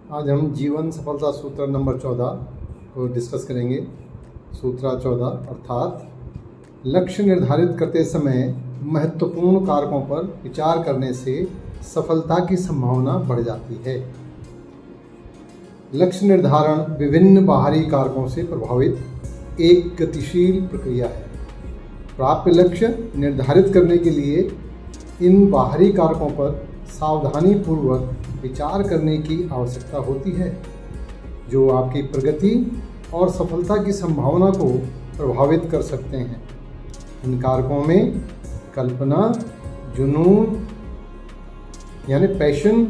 आज हम जीवन सफलता सूत्र नंबर 14 को डिस्कस करेंगे। सूत्र 14 अर्थात लक्ष्य निर्धारित करते समय महत्वपूर्ण कारकों पर विचार करने से सफलता की संभावना बढ़ जाती है। लक्ष्य निर्धारण विभिन्न बाहरी कारकों से प्रभावित एक गतिशील प्रक्रिया है। प्राप्य लक्ष्य निर्धारित करने के लिए इन बाहरी कारकों पर सावधानी पूर्वक विचार करने की आवश्यकता होती है, जो आपकी प्रगति और सफलता की संभावना को प्रभावित कर सकते हैं। इन कारकों में कल्पना, जुनून यानी पैशन,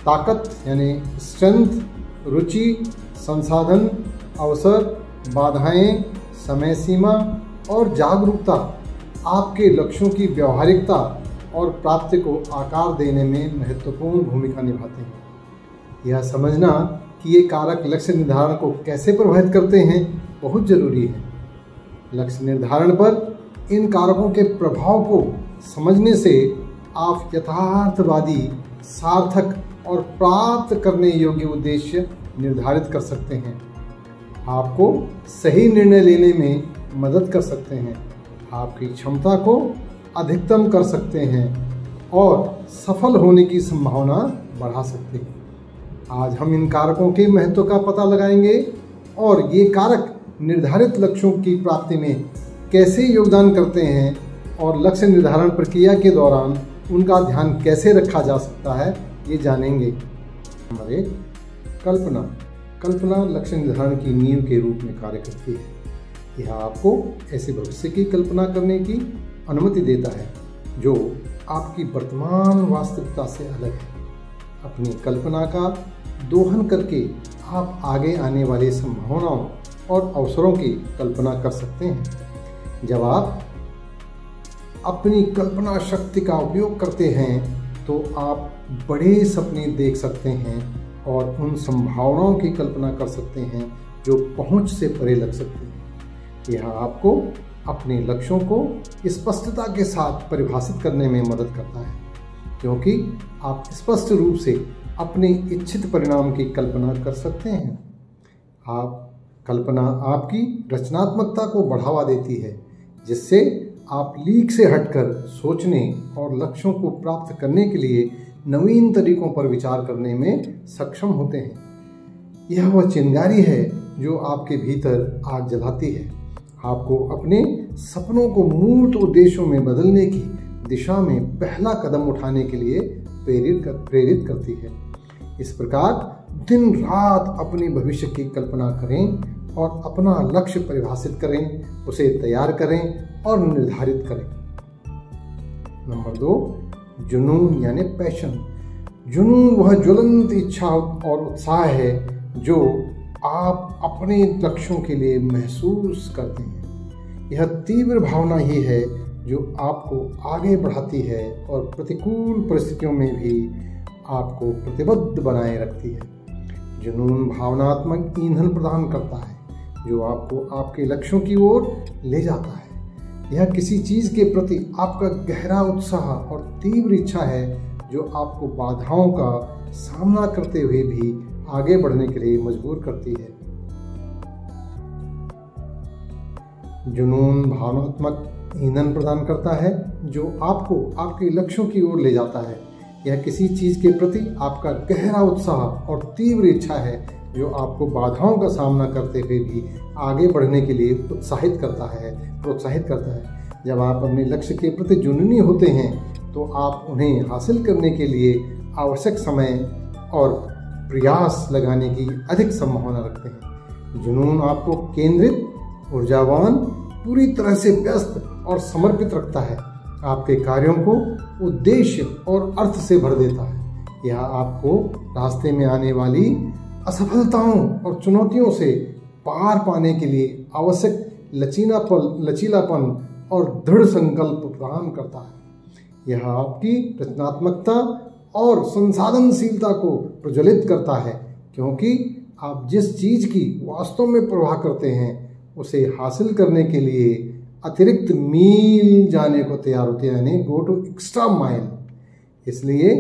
ताकत यानी स्ट्रेंथ, रुचि, संसाधन, अवसर, बाधाएं, समय सीमा और जागरूकता आपके लक्ष्यों की व्यावहारिकता और प्राप्ति को आकार देने में महत्वपूर्ण भूमिका निभाते हैं। यह समझना कि ये कारक लक्ष्य निर्धारण को कैसे प्रभावित करते हैं बहुत जरूरी है। लक्ष्य निर्धारण पर इन कारकों के प्रभाव को समझने से आप यथार्थवादी, सार्थक और प्राप्त करने योग्य उद्देश्य निर्धारित कर सकते हैं। आपको सही निर्णय लेने में मदद कर सकते हैं, आपकी क्षमता को अधिकतम कर सकते हैं और सफल होने की संभावना बढ़ा सकते हैं। आज हम इन कारकों के महत्व का पता लगाएंगे और ये कारक निर्धारित लक्ष्यों की प्राप्ति में कैसे योगदान करते हैं और लक्ष्य निर्धारण प्रक्रिया के दौरान उनका ध्यान कैसे रखा जा सकता है, ये जानेंगे। नंबर 1, कल्पना। कल्पना लक्ष्य निर्धारण की नींव के रूप में कार्य करती है। यह आपको ऐसे भविष्य की कल्पना करने की अनुमति देता है जो आपकी वर्तमान वास्तविकता से अलग है। अपनी कल्पना का दोहन करके आप आगे आने वाली संभावनाओं और अवसरों की कल्पना कर सकते हैं। जब आप अपनी कल्पना शक्ति का उपयोग करते हैं तो आप बड़े सपने देख सकते हैं और उन संभावनाओं की कल्पना कर सकते हैं जो पहुंच से परे लग सकती हैं। यह आपको अपने लक्ष्यों को स्पष्टता के साथ परिभाषित करने में मदद करता है, क्योंकि आप स्पष्ट रूप से अपने इच्छित परिणाम की कल्पना कर सकते हैं। कल्पना आपकी रचनात्मकता को बढ़ावा देती है, जिससे आप लीक से हटकर सोचने और लक्ष्यों को प्राप्त करने के लिए नवीन तरीकों पर विचार करने में सक्षम होते हैं। यह वह चिंगारी है जो आपके भीतर आग जलाती है, आपको अपने सपनों को मूर्त उद्देश्यों में बदलने की दिशा में पहला कदम उठाने के लिए प्रेरित करती है। इस प्रकार दिन रात अपने भविष्य की कल्पना करें और अपना लक्ष्य परिभाषित करें, उसे तैयार करें और निर्धारित करें। नंबर 2, जुनून यानी पैशन। जुनून वह ज्वलंत इच्छा और उत्साह है जो आप अपने लक्ष्यों के लिए महसूस करते हैं। यह तीव्र भावना ही है जो आपको आगे बढ़ाती है और प्रतिकूल परिस्थितियों में भी आपको प्रतिबद्ध बनाए रखती है। जुनून भावनात्मक ईंधन प्रदान करता है जो आपको आपके लक्ष्यों की ओर ले जाता है। यह किसी चीज़ के प्रति आपका गहरा उत्साह और तीव्र इच्छा है जो आपको बाधाओं का सामना करते हुए भी आगे बढ़ने के लिए मजबूर करती है। जुनून भावनात्मक ईंधन प्रदान करता है जो आपको आपके लक्ष्यों की ओर ले जाता है। यह किसी चीज़ के प्रति आपका गहरा उत्साह और तीव्र इच्छा है जो आपको बाधाओं का सामना करते हुए भी आगे बढ़ने के लिए प्रोत्साहित करता है। जब आप अपने लक्ष्य के प्रति जुनूनी होते हैं तो आप उन्हें हासिल करने के लिए आवश्यक समय और प्रयास लगाने की अधिक संभावना रखते हैं। जुनून आपको केंद्रित, ऊर्जावान, पूरी तरह से व्यस्त और समर्पित रखता है, आपके कार्यों को उद्देश्य और अर्थ से भर देता है। यह आपको रास्ते में आने वाली असफलताओं और चुनौतियों से पार पाने के लिए आवश्यक लचीलापन और दृढ़ संकल्प प्रदान करता है। यह आपकी रचनात्मकता और संसाधनशीलता को प्रज्वलित करता है, क्योंकि आप जिस चीज़ की वास्तव में परवाह करते हैं उसे हासिल करने के लिए अतिरिक्त मील जाने को तैयार होते हैं, यानी गो टू एक्स्ट्रा माइल। इसलिए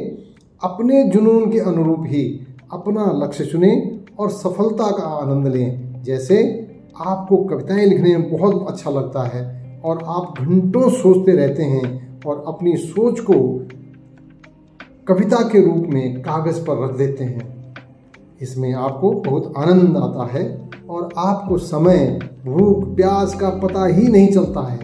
अपने जुनून के अनुरूप ही अपना लक्ष्य चुनें और सफलता का आनंद लें। जैसे आपको कविताएं लिखने में बहुत अच्छा लगता है और आप घंटों सोचते रहते हैं और अपनी सोच को कविता के रूप में कागज पर रख देते हैं। इसमें आपको बहुत आनंद आता है और आपको समय, भूख, प्यास का पता ही नहीं चलता है।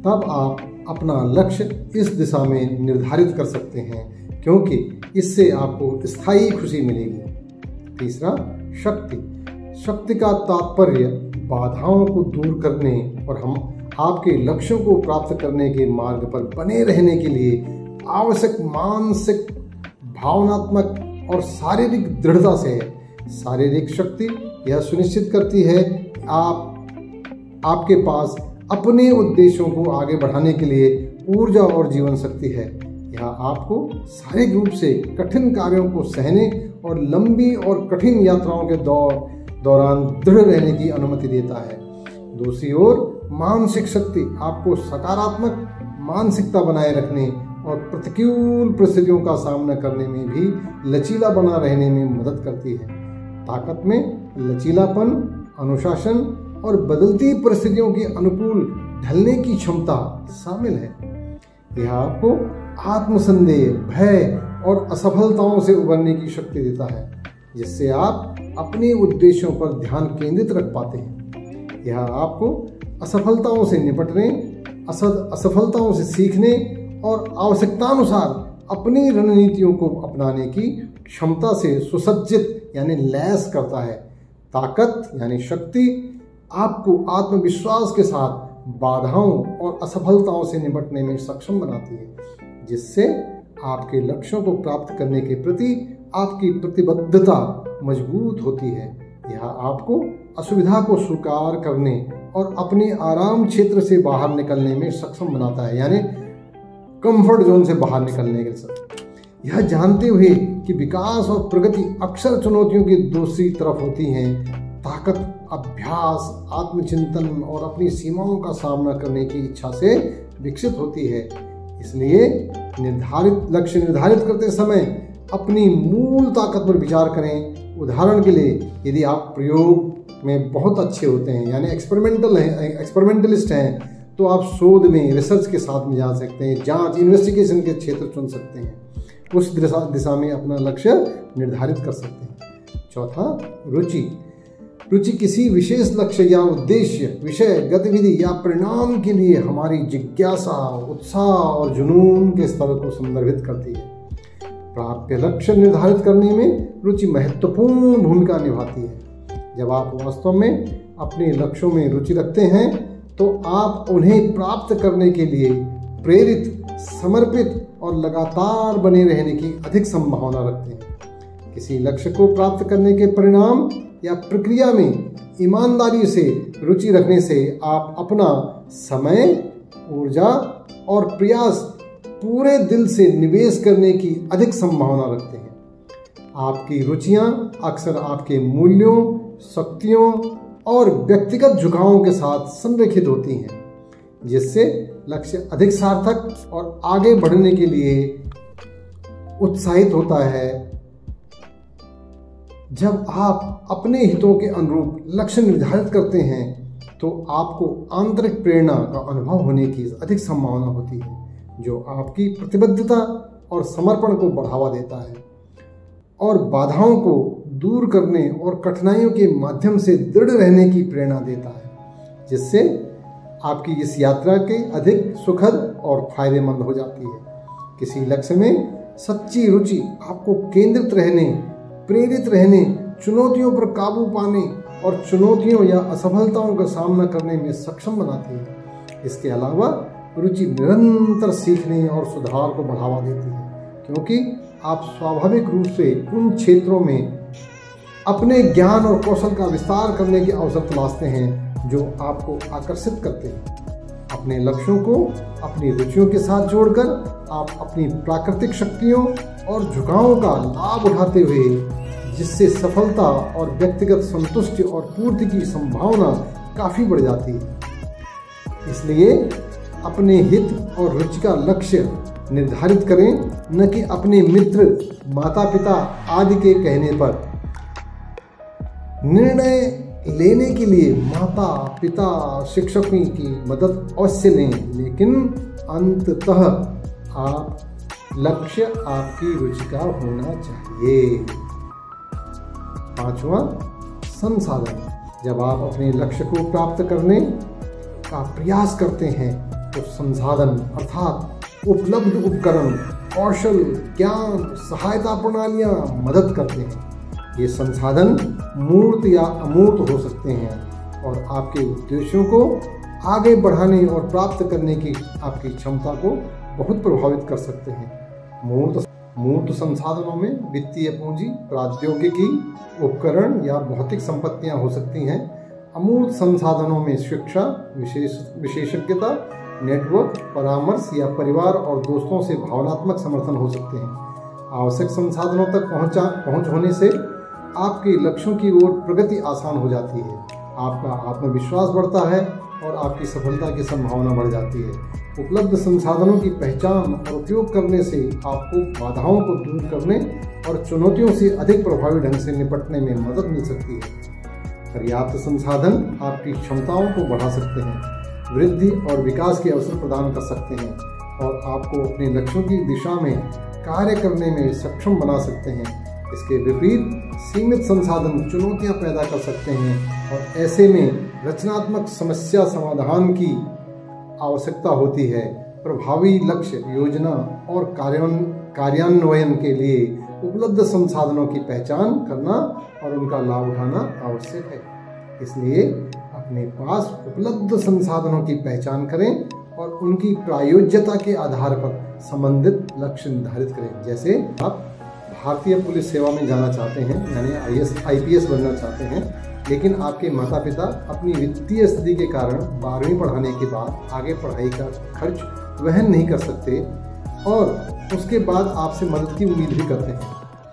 तब आप अपना लक्ष्य इस दिशा में निर्धारित कर सकते हैं, क्योंकि इससे आपको स्थायी खुशी मिलेगी। तीसरा, शक्ति। शक्ति का तात्पर्य बाधाओं को दूर करने और हम आपके लक्ष्यों को प्राप्त करने के मार्ग पर बने रहने के लिए आवश्यक मानसिक, भावनात्मक और शारीरिक दृढ़ता से है। शारीरिक शक्ति यह सुनिश्चित करती है कि आपके पास अपने उद्देश्यों को आगे बढ़ाने के लिए ऊर्जा और जीवन शक्ति है। यह आपको शारीरिक रूप से कठिन कार्यों को सहने और लंबी और कठिन यात्राओं के दौरान दृढ़ रहने की अनुमति देता है। दूसरी ओर मानसिक शक्ति आपको सकारात्मक मानसिकता बनाए रखने और प्रतिकूल परिस्थितियों का सामना करने में भी लचीला बना रहने में मदद करती है। ताकत में लचीलापन, अनुशासन और बदलती परिस्थितियों के अनुकूल ढलने की क्षमता शामिल है। यह आपको आत्मसंदेह, भय और असफलताओं से उबरने की शक्ति देता है, जिससे आप अपने उद्देश्यों पर ध्यान केंद्रित रख पाते हैं। यह आपको असफलताओं से निपटने, असफलताओं से सीखने और आवश्यकतानुसार अपनी रणनीतियों को अपनाने की क्षमता से सुसज्जित यानी लैस करता है। ताकत यानी शक्ति आपको आत्मविश्वास के साथ बाधाओं और असफलताओं से निपटने में सक्षम बनाती है, जिससे आपके लक्ष्यों को प्राप्त करने के प्रति आपकी प्रतिबद्धता मजबूत होती है। यह आपको असुविधा को स्वीकार करने और अपने आराम क्षेत्र से बाहर निकलने में सक्षम बनाता है, यानी कंफर्ट जोन से बाहर निकलने के साथ। यह जानते हुए कि विकास और प्रगति अक्सर चुनौतियों की दूसरी तरफ होती हैं, ताकत अभ्यास, आत्मचिंतन और अपनी सीमाओं का सामना करने की इच्छा से विकसित होती है। इसलिए लक्ष्य निर्धारित करते समय अपनी मूल ताकत पर विचार करें। उदाहरण के लिए, यदि आप प्रयोग में बहुत अच्छे होते हैं यानी एक्सपेरिमेंटलिस्ट हैं, तो आप शोध में, रिसर्च के साथ में जा सकते हैं, जांच, इन्वेस्टिगेशन के क्षेत्र चुन सकते हैं। उस दिशा में अपना लक्ष्य निर्धारित कर सकते हैं। चौथा, रुचि। रुचि किसी विशेष लक्ष्य या उद्देश्य, विषय, गतिविधि या परिणाम के लिए हमारी जिज्ञासा, उत्साह और जुनून के स्तर को संदर्भित करती है। प्राप्य लक्ष्य निर्धारित करने में रुचि महत्वपूर्ण भूमिका निभाती है। जब आप वास्तव में अपने लक्ष्यों में रुचि रखते हैं, तो आप उन्हें प्राप्त करने के लिए प्रेरित, समर्पित और लगातार बने रहने की अधिक संभावना रखते हैं। किसी लक्ष्य को प्राप्त करने के परिणाम या प्रक्रिया में ईमानदारी से रुचि रखने से आप अपना समय, ऊर्जा और प्रयास पूरे दिल से निवेश करने की अधिक संभावना रखते हैं। आपकी रुचियां अक्सर आपके मूल्यों, शक्तियों और व्यक्तिगत झुकावों के साथ संरेखित होती हैं, जिससे लक्ष्य अधिक सार्थक और आगे बढ़ने के लिए उत्साहित होता है। जब आप अपने हितों के अनुरूप लक्ष्य निर्धारित करते हैं, तो आपको आंतरिक प्रेरणा का अनुभव होने की अधिक संभावना होती है, जो आपकी प्रतिबद्धता और समर्पण को बढ़ावा देता है और बाधाओं को दूर करने और कठिनाइयों के माध्यम से दृढ़ रहने की प्रेरणा देता है, जिससे आपकी इस यात्रा के अधिक सुखद और फायदेमंद हो जाती है। किसी लक्ष्य में सच्ची रुचि आपको केंद्रित रहने, प्रेरित रहने, चुनौतियों पर काबू पाने और चुनौतियों या असफलताओं का सामना करने में सक्षम बनाती है। इसके अलावा रुचि निरंतर सीखने और सुधार को बढ़ावा देती है, क्योंकि आप स्वाभाविक रूप से उन क्षेत्रों में अपने ज्ञान और कौशल का विस्तार करने के अवसर तलाशते हैं जो आपको आकर्षित करते हैं। अपने लक्ष्यों को अपनी रुचियों के साथ जोड़कर आप अपनी प्राकृतिक शक्तियों और झुकावों का लाभ उठाते हुए, जिससे सफलता और व्यक्तिगत संतुष्टि और पूर्ति की संभावना काफ़ी बढ़ जाती है। इसलिए अपने हित और रुचि का लक्ष्य निर्धारित करें, न कि अपने मित्र, माता पिता आदि के कहने पर। निर्णय लेने के लिए माता पिता शिक्षकों की मदद अवश्य लें, लेकिन अंततः आप लक्ष्य आपकी रुचि का होना चाहिए। 5वां, संसाधन। जब आप अपने लक्ष्य को प्राप्त करने का प्रयास करते हैं तो संसाधन अर्थात उपलब्ध उपकरण, कौशल, ज्ञान, सहायता प्रणालियां मदद करते हैं। ये संसाधन मूर्त या अमूर्त हो सकते हैं और आपके उद्देश्यों को आगे बढ़ाने और प्राप्त करने की आपकी क्षमता को बहुत प्रभावित कर सकते हैं। मूर्त संसाधनों में वित्तीय पूंजी, प्रौद्योगिकी, उपकरण या भौतिक संपत्तियां हो सकती हैं। अमूर्त संसाधनों में शिक्षा, विशेषज्ञता, नेटवर्क, परामर्श या परिवार और दोस्तों से भावनात्मक समर्थन हो सकते हैं। आवश्यक संसाधनों तक पहुंच होने से आपके लक्ष्यों की ओर प्रगति आसान हो जाती है, आपका आत्मविश्वास बढ़ता है और आपकी सफलता की संभावना बढ़ जाती है। उपलब्ध संसाधनों की पहचान और उपयोग करने से आपको बाधाओं को दूर करने और चुनौतियों से अधिक प्रभावी ढंग से निपटने में मदद मिल सकती है। पर्याप्त संसाधन आपकी क्षमताओं को बढ़ा सकते हैं, वृद्धि और विकास के अवसर प्रदान कर सकते हैं और आपको अपने लक्ष्यों की दिशा में कार्य करने में सक्षम बना सकते हैं। इसके विपरीत सीमित संसाधन चुनौतियां पैदा कर सकते हैं और ऐसे में रचनात्मक समस्या समाधान की आवश्यकता होती है। प्रभावी लक्ष्य योजना और कार्यान्वयन के लिए उपलब्ध संसाधनों की पहचान करना और उनका लाभ उठाना आवश्यक है। इसलिए अपने पास उपलब्ध संसाधनों की पहचान करें और उनकी प्रायोज्यता के आधार पर संबंधित लक्ष्य निर्धारित करें। जैसे आप भारतीय पुलिस सेवा में जाना चाहते हैं, यानी IPS बनना चाहते हैं, लेकिन आपके माता पिता अपनी वित्तीय स्थिति के कारण 12वीं पढ़ाने के बाद आगे पढ़ाई का खर्च वहन नहीं कर सकते और उसके बाद आपसे मदद की उम्मीद भी करते हैं।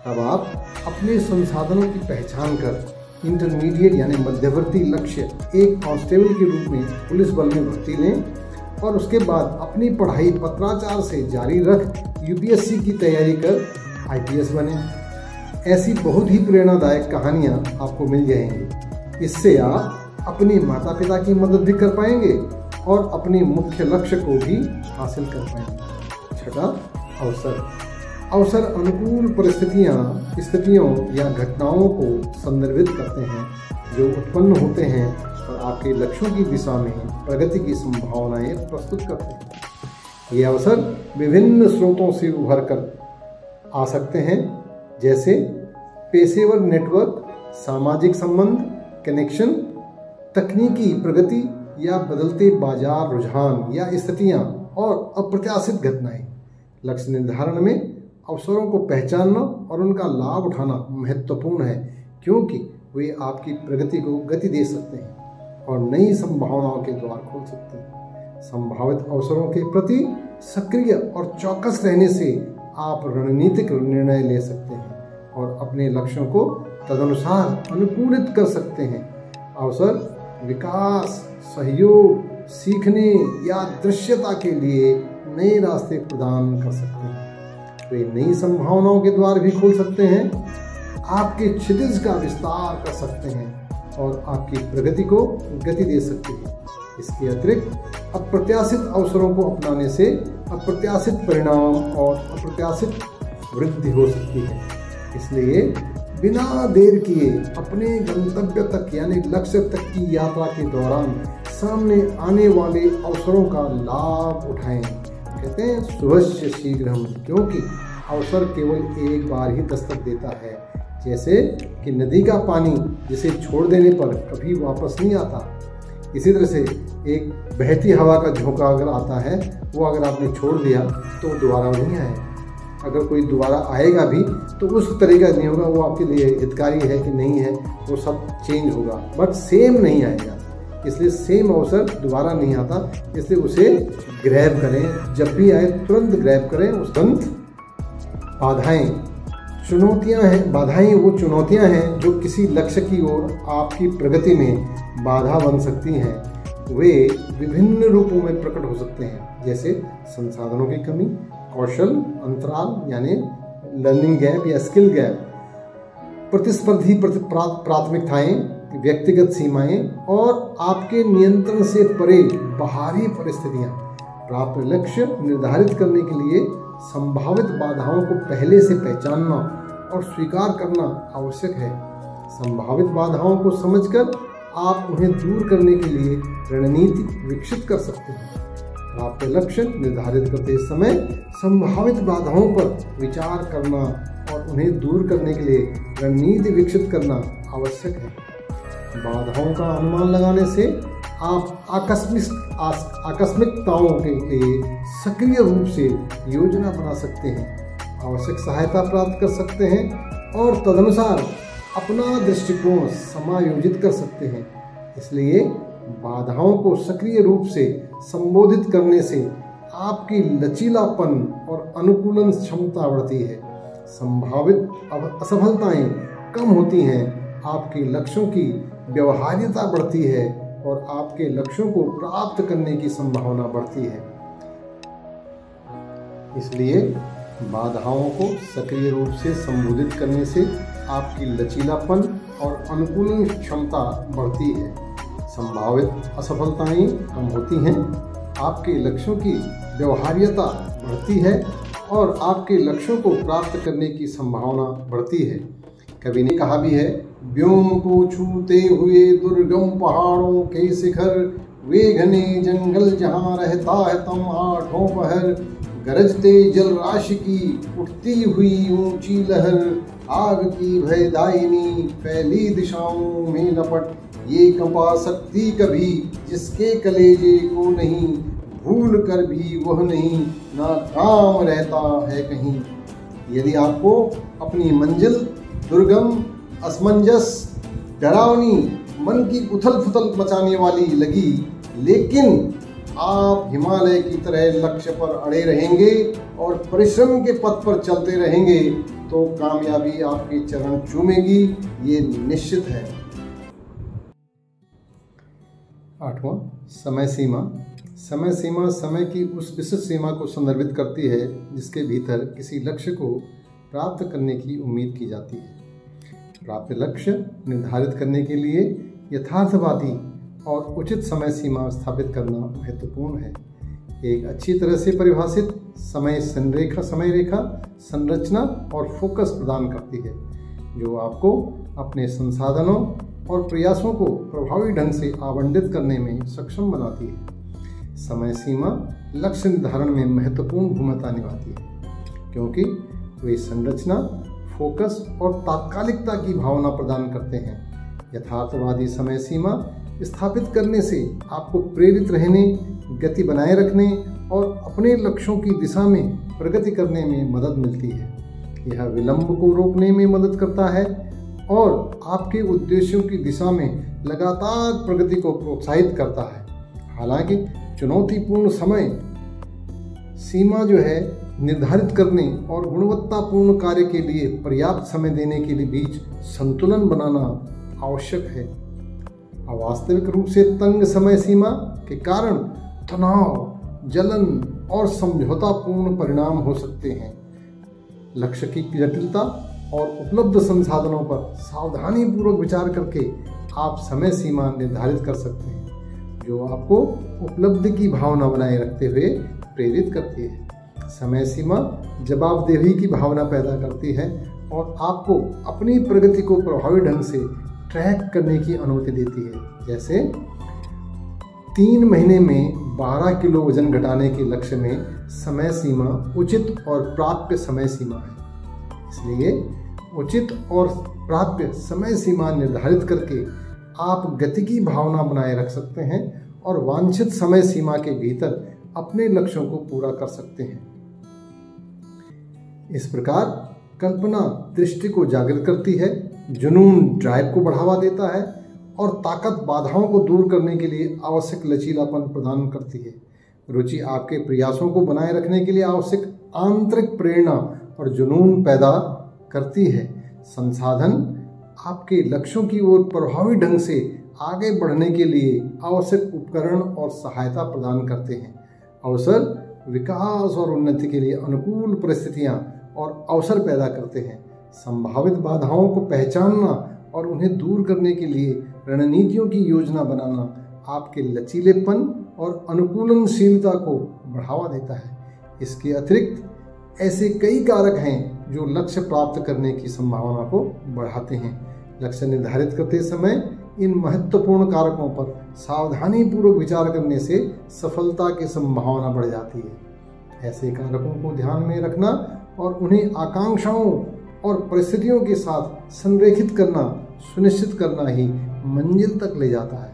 तब आप अपने संसाधनों की पहचान कर इंटरमीडिएट यानी मध्यवर्ती लक्ष्य एक कांस्टेबल के रूप में पुलिस बल में भर्ती लें और उसके बाद अपनी पढ़ाई पत्राचार से जारी रख UPSC की तैयारी कर IPS बने। ऐसी बहुत ही प्रेरणादायक कहानियाँ आपको मिल जाएंगी। इससे आप अपने माता पिता की मदद भी कर पाएंगे और अपने मुख्य लक्ष्य को भी हासिल कर पाएंगे। 6वां, अवसर अनुकूल स्थितियों या घटनाओं को संदर्भित करते हैं जो उत्पन्न होते हैं और आपके लक्ष्यों की दिशा में प्रगति की संभावनाएं प्रस्तुत करते हैं। ये अवसर विभिन्न स्रोतों से उभर कर आ सकते हैं, जैसे पेशेवर नेटवर्क, सामाजिक संबंध, कनेक्शन, तकनीकी प्रगति या बदलते बाजार रुझान या स्थितियां और अप्रत्याशित घटनाएं। लक्ष्य निर्धारण में अवसरों को पहचानना और उनका लाभ उठाना महत्वपूर्ण है, क्योंकि वे आपकी प्रगति को गति दे सकते हैं और नई संभावनाओं के द्वार खोल सकते हैं। संभावित अवसरों के प्रति सक्रिय और चौकस रहने से आप रणनीतिक निर्णय ले सकते हैं और अपने लक्ष्यों को तदनुसार अनुकूलित कर सकते हैं। अवसर विकास, सहयोग, सीखने या दृश्यता के लिए नए रास्ते प्रदान कर सकते हैं। वे नई संभावनाओं के द्वार भी खोल सकते हैं, आपके क्षितिज का विस्तार कर सकते हैं और आपकी प्रगति को गति दे सकते हैं। इसके अतिरिक्त अप्रत्याशित अवसरों को अपनाने से अप्रत्याशित परिणाम और अप्रत्याशित वृद्धि हो सकती है। इसलिए बिना देर किए अपने गंतव्य तक यानी लक्ष्य तक की यात्रा के दौरान सामने आने वाले अवसरों का लाभ उठाएं। कहते हैं सुवश्य शीघ्रम, क्योंकि अवसर केवल एक बार ही दस्तक देता है। जैसे कि नदी का पानी जिसे छोड़ देने पर कभी वापस नहीं आता, इसी तरह से एक बहती हवा का झोंका अगर आता है, वो अगर आपने छोड़ दिया तो दोबारा नहीं आएगा। अगर कोई दोबारा आएगा भी तो उस तरीका नहीं होगा, वो आपके लिए हितकारी है कि नहीं है, वो सब चेंज होगा, बट सेम नहीं आएगा। इसलिए सेम अवसर दोबारा नहीं आता, इसलिए उसे ग्रैब करें, जब भी आए तुरंत ग्रैब करें। उस बाधाएं वो चुनौतियां हैं जो किसी लक्ष्य की ओर आपकी प्रगति में बाधा बन सकती हैं। वे विभिन्न रूपों में प्रकट हो सकते हैं, जैसे संसाधनों की कमी, कौशल अंतराल यानी लर्निंग गैप या स्किल गैप, प्रतिस्पर्धी प्राथमिकताएं, व्यक्तिगत सीमाएं और आपके नियंत्रण से परे बाहरी परिस्थितियां। प्राप्त लक्ष्य निर्धारित करने के लिए संभावित बाधाओं को पहले से पहचानना और स्वीकार करना आवश्यक है। संभावित बाधाओं को समझकर आप उन्हें दूर करने के लिए रणनीति विकसित कर सकते हैं। प्राप्त लक्ष्य निर्धारित करते समय संभावित बाधाओं पर विचार करना और उन्हें दूर करने के लिए रणनीति विकसित करना आवश्यक है। बाधाओं का अनुमान लगाने से आप आकस्मिकताओं के लिए सक्रिय रूप से योजना बना सकते हैं, आवश्यक सहायता प्राप्त कर सकते हैं और तदनुसार अपना दृष्टिकोण समायोजित कर सकते हैं। इसलिए बाधाओं को सक्रिय रूप से संबोधित करने से आपकी लचीलापन और अनुकूलन क्षमता बढ़ती है, संभावित असफलताएं कम होती हैं, आपके लक्ष्यों की व्यवहार्यता बढ़ती है और आपके लक्ष्यों को प्राप्त करने की संभावना बढ़ती है। इसलिए बाधाओं को सक्रिय रूप से संबोधित करने से आपकी लचीलापन और अनुकूलन क्षमता बढ़ती है, संभावित असफलताएं कम होती हैं, आपके लक्ष्यों की व्यवहार्यता बढ़ती है और आपके लक्ष्यों को प्राप्त करने की संभावना बढ़ती है। कवि ने कहा भी है, व्योम को छूते हुए दुर्गम पहाड़ों के शिखर, वे घने जंगल जहाँ रहता है तम आठों पहर, गरजते जल राशि की उठती हुई ऊंची लहर, आग की भयदायिनी फैली दिशाओं में लपट, ये कंपा सकती कभी जिसके कलेजे को नहीं, भूल कर भी वह नहीं ना काम रहता है कहीं। यदि आपको अपनी मंजिल दुर्गम, असमंजस, डरावनी, मन की उथल पुथल मचाने वाली लगी, लेकिन आप हिमालय की तरह लक्ष्य पर अड़े रहेंगे और परिश्रम के पथ पर चलते रहेंगे तो कामयाबी आपके चरण चूमेगी, ये निश्चित है। 8वां, समय सीमा। समय सीमा समय की उस विशिष्ट सीमा को संदर्भित करती है जिसके भीतर किसी लक्ष्य को प्राप्त करने की उम्मीद की जाती है। प्राप्त लक्ष्य निर्धारित करने के लिए यथार्थवादी और उचित समय सीमा स्थापित करना महत्वपूर्ण है। एक अच्छी तरह से परिभाषित समय रेखा संरचना और फोकस प्रदान करती है, जो आपको अपने संसाधनों और प्रयासों को प्रभावी ढंग से आवंटित करने में सक्षम बनाती है। समय सीमा लक्ष्य निर्धारण में महत्वपूर्ण भूमिका निभाती है क्योंकि वे संरचना, फोकस और तात्कालिकता की भावना प्रदान करते हैं। यथार्थवादी समय सीमा स्थापित करने से आपको प्रेरित रहने, गति बनाए रखने और अपने लक्ष्यों की दिशा में प्रगति करने में मदद मिलती है। यह विलंब को रोकने में मदद करता है और आपके उद्देश्यों की दिशा में लगातार प्रगति को प्रोत्साहित करता है। हालांकि चुनौतीपूर्ण समय सीमा जो है निर्धारित करने और गुणवत्तापूर्ण कार्य के लिए पर्याप्त समय देने के लिए बीच संतुलन बनाना आवश्यक है। अवास्तविक रूप से तंग समय सीमा के कारण तनाव, जलन और समझौतापूर्ण परिणाम हो सकते हैं। लक्ष्य की जटिलता और उपलब्ध संसाधनों पर सावधानीपूर्वक विचार करके आप समय सीमा निर्धारित कर सकते हैं, जो आपको उपलब्धि की भावना बनाए रखते हुए प्रेरित करती है। समय सीमा जवाबदेही की भावना पैदा करती है और आपको अपनी प्रगति को प्रभावी ढंग से ट्रैक करने की अनुमति देती है। जैसे 3 महीने में 12 किलो वजन घटाने के लक्ष्य में समय सीमा उचित और प्राप्य समय सीमा है। इसलिए उचित और प्राप्य समय सीमा निर्धारित करके आप गति की भावना बनाए रख सकते हैं और वांछित समय सीमा के भीतर अपने लक्ष्यों को पूरा कर सकते हैं। इस प्रकार कल्पना दृष्टि को जागृत करती है, जुनून ड्राइव को बढ़ावा देता है और ताकत बाधाओं को दूर करने के लिए आवश्यक लचीलापन प्रदान करती है। रुचि आपके प्रयासों को बनाए रखने के लिए आवश्यक आंतरिक प्रेरणा और जुनून पैदा करती है। संसाधन आपके लक्ष्यों की ओर प्रभावी ढंग से आगे बढ़ने के लिए आवश्यक उपकरण और सहायता प्रदान करते हैं। अवसर विकास और उन्नति के लिए अनुकूल परिस्थितियां और अवसर पैदा करते हैं। संभावित बाधाओं को पहचानना और उन्हें दूर करने के लिए रणनीतियों की योजना बनाना आपके लचीलेपन और अनुकूलनशीलता को बढ़ावा देता है। इसके अतिरिक्त ऐसे कई कारक हैं जो लक्ष्य प्राप्त करने की संभावना को बढ़ाते हैं। लक्ष्य निर्धारित करते समय इन महत्वपूर्ण कारकों पर सावधानीपूर्वक विचार करने से सफलता की संभावना बढ़ जाती है। ऐसे कारकों को ध्यान में रखना और उन्हें आकांक्षाओं और परिस्थितियों के साथ संरेखित करना सुनिश्चित करना ही मंजिल तक ले जाता है।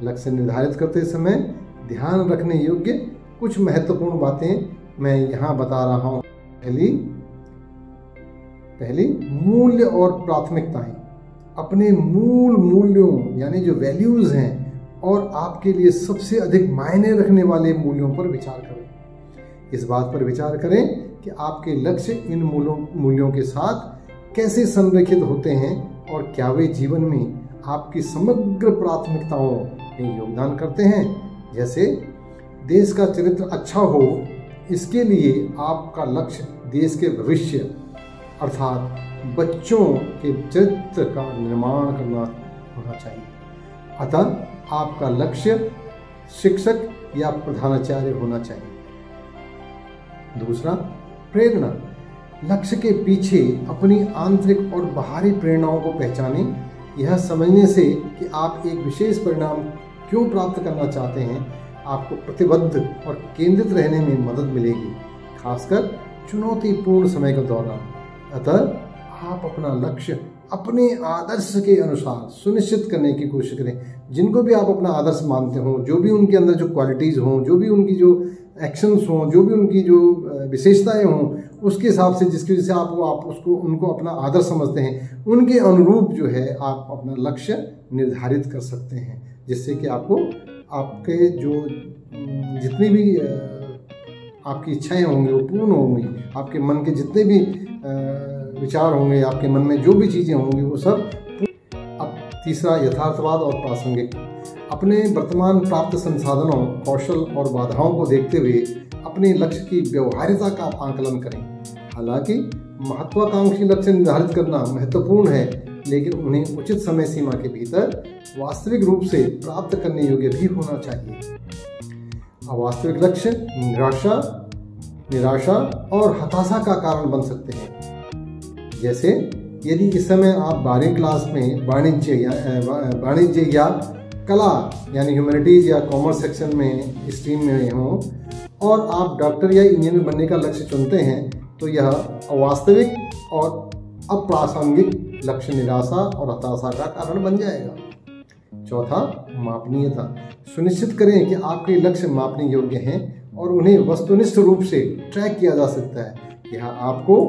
लक्ष्य निर्धारित करते समय ध्यान रखने योग्य कुछ महत्वपूर्ण बातें मैं यहाँ बता रहा हूँ। पहली मूल्य और प्राथमिकताएं। अपने मूल मूल्यों यानी जो वैल्यूज हैं और आपके लिए सबसे अधिक मायने रखने वाले मूल्यों पर विचार करें। इस बात पर विचार करें कि आपके लक्ष्य इन मूल्यों के साथ कैसे संरेखित होते हैं और क्या वे जीवन में आपकी समग्र प्राथमिकताओं में योगदान करते हैं। जैसे देश का चरित्र अच्छा हो, इसके लिए आपका लक्ष्य देश के भविष्य अर्थात बच्चों के चरित्र का निर्माण करना होना चाहिए। अतः आपका लक्ष्य शिक्षक या प्रधानाचार्य होना चाहिए। दूसरा, प्रेरणा। लक्ष्य के पीछे अपनी आंतरिक और बाहरी प्रेरणाओं को पहचानें। यह समझने से कि आप एक विशेष परिणाम क्यों प्राप्त करना चाहते हैं आपको प्रतिबद्ध और केंद्रित रहने में मदद मिलेगी, खासकर चुनौतीपूर्ण समय के दौरान। अतः आप अपना लक्ष्य अपने आदर्श के अनुसार सुनिश्चित करने की कोशिश करें। जिनको भी आप अपना आदर्श मानते हो, जो भी उनके अंदर जो क्वालिटीज़ हों, जो भी उनकी जो एक्शंस हों, जो भी उनकी जो विशेषताएं हों, उसके हिसाब से जिसकी वजह से आप उनको अपना आदर्श समझते हैं, उनके अनुरूप जो है आप अपना लक्ष्य निर्धारित कर सकते हैं, जिससे कि आपको आपके जो जितनी भी आपकी इच्छाएं होंगी वो पूर्ण होंगी। आपके मन के जितने भी विचार होंगे, आपके मन में जो भी चीज़ें होंगी वो सब। अब तीसरा, यथार्थवाद और प्रासंगिक। अपने वर्तमान प्राप्त संसाधनों, कौशल और बाधाओं को देखते हुए अपने लक्ष्य की व्यवहार्यता का आकलन करें। हालांकि महत्वाकांक्षी लक्ष्य निर्धारित करना महत्वपूर्ण है, लेकिन उन्हें उचित समय सीमा के भीतर वास्तविक रूप से प्राप्त करने योग्य भी होना चाहिए। अवास्तविक लक्ष्य निराशा और हताशा का कारण बन सकते हैं। जैसे यदि इस समय आप 12वीं क्लास में वाणिज्य या कला यानी ह्यूमैनिटीज या कॉमर्स सेक्शन में स्ट्रीम में हों और आप डॉक्टर या इंजीनियर बनने का लक्ष्य चुनते हैं, तो यह अवास्तविक और अप्रासंगिक लक्ष्य निराशा और हताशा का कारण बन जाएगा। चौथा, मापनीयता। सुनिश्चित करें कि आपके लक्ष्य मापने योग्य हैं और उन्हें वस्तुनिष्ठ रूप से ट्रैक किया जा सकता है। यह आपको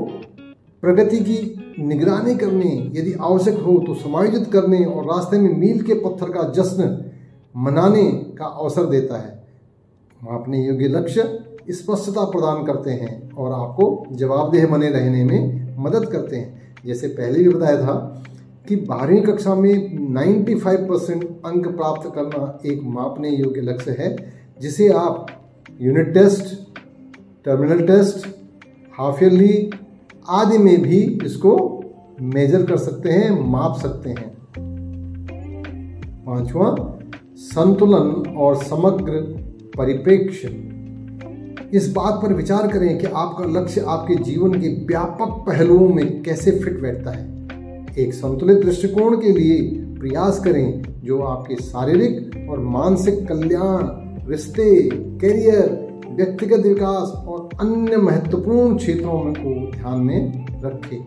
प्रगति की निगरानी करने, यदि आवश्यक हो तो समायोजित करने और रास्ते में मील के पत्थर का जश्न मनाने का अवसर देता है। मापने योग्य लक्ष्य स्पष्टता प्रदान करते हैं और आपको जवाबदेह बने रहने में मदद करते हैं। जैसे पहले भी बताया था कि 12वीं कक्षा में 95% अंक प्राप्त करना एक मापने योग्य लक्ष्य है, जिसे आप unit test, terminal test, half yearly आदि में भी इसको मेजर कर सकते हैं, माप सकते हैं। पांचवा, संतुलन और समग्र परिप्रेक्ष्य। इस बात पर विचार करें कि आपका लक्ष्य आपके जीवन के व्यापक पहलुओं में कैसे फिट बैठता है। एक संतुलित दृष्टिकोण के लिए प्रयास करें जो आपके शारीरिक और मानसिक कल्याण, रिश्ते, करियर, व्यक्तिगत विकास और अन्य महत्वपूर्ण क्षेत्रों में को ध्यान में रखे।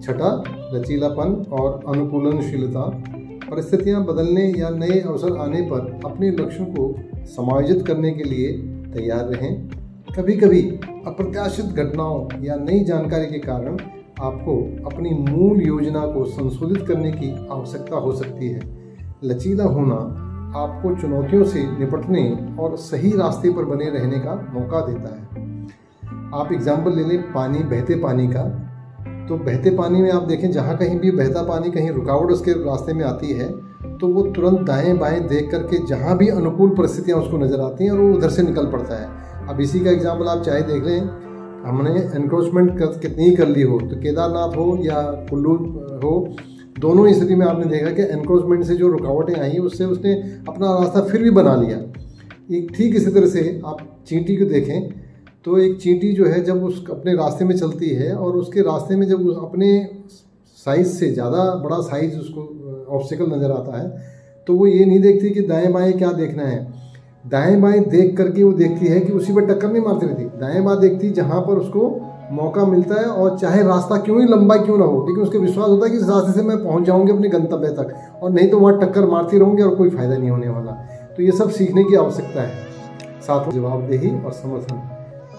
छठा, लचीलापन और अनुकूलनशीलता। परिस्थितियां बदलने या नए अवसर आने पर अपने लक्ष्यों को समायोजित करने के लिए तैयार रहें। कभी कभी अप्रत्याशित घटनाओं या नई जानकारी के कारण आपको अपनी मूल योजना को संशोधित करने की आवश्यकता हो सकती है। लचीला होना आपको चुनौतियों से निपटने और सही रास्ते पर बने रहने का मौका देता है। आप एग्जाम्पल ले लें बहते पानी का। तो बहते पानी में आप देखें, जहाँ कहीं भी बहता पानी कहीं रुकावट उसके रास्ते में आती है तो वो तुरंत दाएं बाएं देख करके जहाँ भी अनुकूल परिस्थितियाँ उसको नज़र आती हैं और वो उधर से निकल पड़ता है। अब इसी का एग्जाम्पल आप चाहे देख लें, हमने एनक्रोचमेंट कितनी कर ली हो, तो केदारनाथ हो या कुल्लू हो, दोनों ही स्थिति में आपने देखा कि एनक्रोचमेंट से जो रुकावटें आई उससे उसने अपना रास्ता फिर भी बना लिया। एक ठीक इसी तरह से आप चींटी को देखें तो एक चींटी जो है जब उस अपने रास्ते में चलती है और उसके रास्ते में जब अपने साइज़ से ज़्यादा बड़ा साइज़ उसको ऑब्स्टिकल नज़र आता है तो वो ये नहीं देखती कि दाएं बाएं क्या देखना है, दाएं बाएं देख करके वो देखती है कि उसी पर टक्कर नहीं मारती रहती, दाएं बाएं देखती जहाँ पर उसको मौका मिलता है और चाहे रास्ता क्यों ही लंबा क्यों ना हो, लेकिन उसको विश्वास होता है कि इस रास्ते से मैं पहुँच जाऊँगी अपने गंतव्य तक, और नहीं तो वहाँ टक्कर मारती रहूँगी और कोई फ़ायदा नहीं होने वाला। तो ये सब सीखने की आवश्यकता है। साथ में जवाबदेही और समर्थन,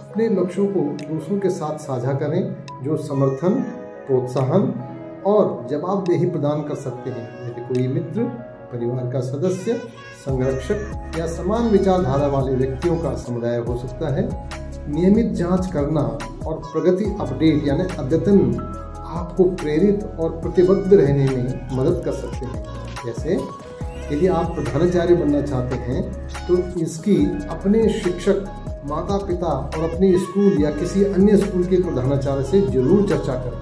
अपने लक्ष्यों को दूसरों के साथ साझा करें जो समर्थन, प्रोत्साहन और जवाबदेही प्रदान कर सकते हैं, जैसे कोई मित्र, परिवार का सदस्य, संरक्षक या समान विचारधारा वाले व्यक्तियों का समुदाय हो सकता है। नियमित जांच करना और प्रगति अपडेट यानी अद्यतन आपको प्रेरित और प्रतिबद्ध रहने में मदद कर सकते हैं। जैसे यदि आप प्रधानाचार्य बनना चाहते हैं तो इसकी अपने शिक्षक, माता पिता और अपने स्कूल या किसी अन्य स्कूल के प्रधानाचार्य से जरूर चर्चा करें।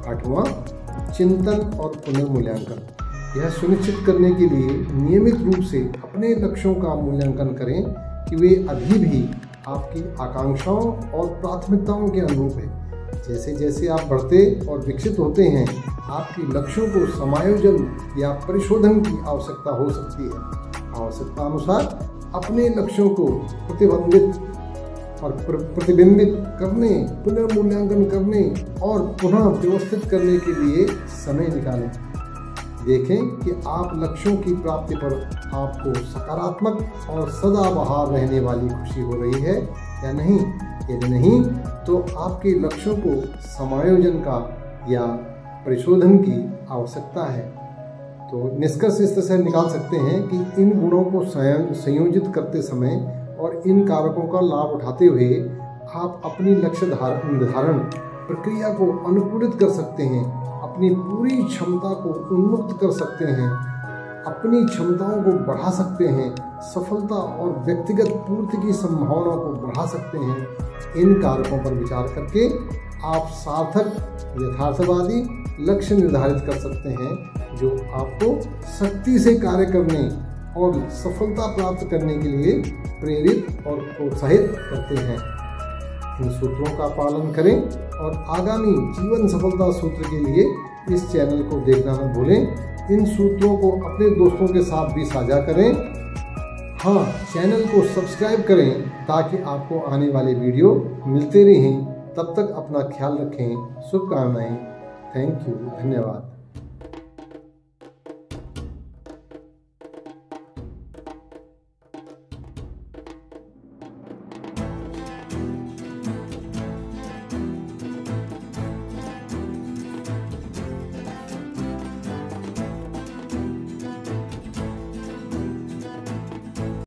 8वां, चिंतन और पुनर्मूल्यांकन, यह सुनिश्चित करने के लिए नियमित रूप से अपने लक्ष्यों का मूल्यांकन करें कि वे अभी भी आपकी आकांक्षाओं और प्राथमिकताओं के अनुरूप है। जैसे जैसे आप बढ़ते और विकसित होते हैं आपके लक्ष्यों को समायोजन या परिशोधन की आवश्यकता हो सकती है। आवश्यकता अनुसार अपने लक्ष्यों को प्रतिबिंबित करने, पुनर्मूल्यांकन करने और पुनः व्यवस्थित करने के लिए समय निकालें। देखें कि आप लक्ष्यों की प्राप्ति पर आपको सकारात्मक और सदाबहार रहने वाली खुशी हो रही है या नहीं। यदि नहीं तो आपके लक्ष्यों को समायोजन का या परिशोधन की आवश्यकता है। तो निष्कर्ष इस तरह से निकाल सकते हैं कि इन गुणों को संयोजित करते समय और इन कारकों का लाभ उठाते हुए आप अपनी लक्ष्य निर्धारण प्रक्रिया को अनुकूलित कर सकते हैं, अपनी पूरी क्षमता को उन्मुक्त कर सकते हैं, अपनी क्षमताओं को बढ़ा सकते हैं, सफलता और व्यक्तिगत पूर्ति की संभावनाओं को बढ़ा सकते हैं। इन कारकों पर विचार करके आप सार्थक, यथार्थवादी लक्ष्य निर्धारित कर सकते हैं जो आपको सख्ती से कार्य करने और सफलता प्राप्त करने के लिए प्रेरित और प्रोत्साहित करते हैं। इन सूत्रों का पालन करें और आगामी जीवन सफलता सूत्र के लिए इस चैनल को देखना न भूलें। इन सूत्रों को अपने दोस्तों के साथ भी साझा करें। हाँ, चैनल को सब्सक्राइब करें ताकि आपको आने वाले वीडियो मिलते रहें। तब तक अपना ख्याल रखें। शुभकामनाएं। Thank you. धन्यवाद।